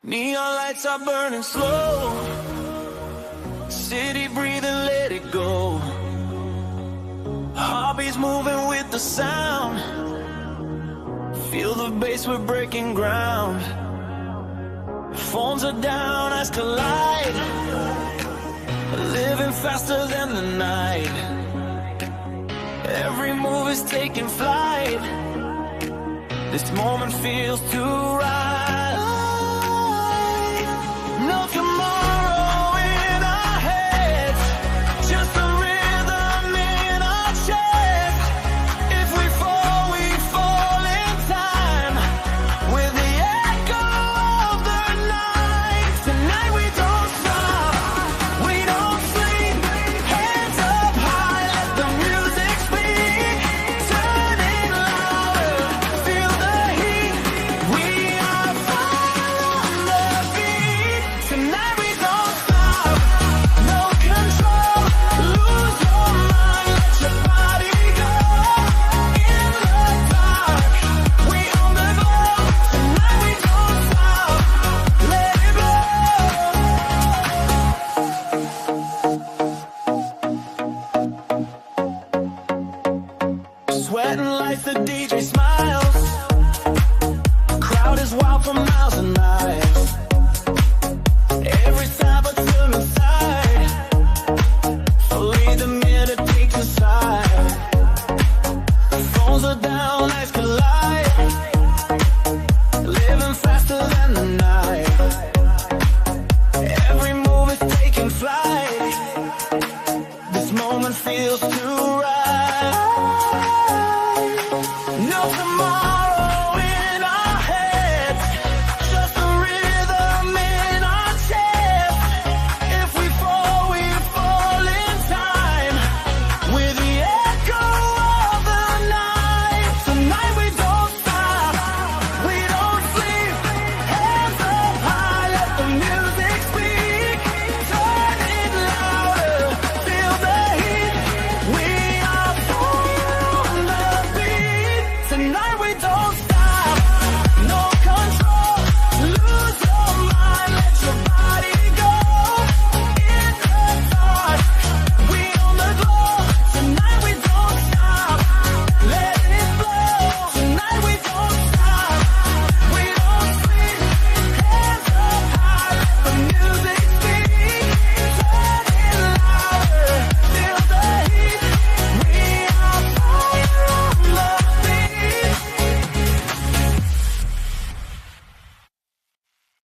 Neon lights are burning slow, city breathing, let it go. Heartbeats moving with the sound, feel the bass, we're breaking ground. Phones are down, eyes collide, living faster than the night. Every move is taking flight, this moment feels too right. No tomorrow in our heads, just a rhythm in our chest. If we fall in time, with the echo of the night. Tonight we don't stop, we don't sleep, hands up high, let the music speak. Turning louder, feel the heat, we are fire on the beat. Tonight we don't stop, no control, lose your mind, let your body go. In the dark, we own the glow. Tonight we don't stop, let it blow. Sweating like the DJ smiles, crowd is wild for miles and miles.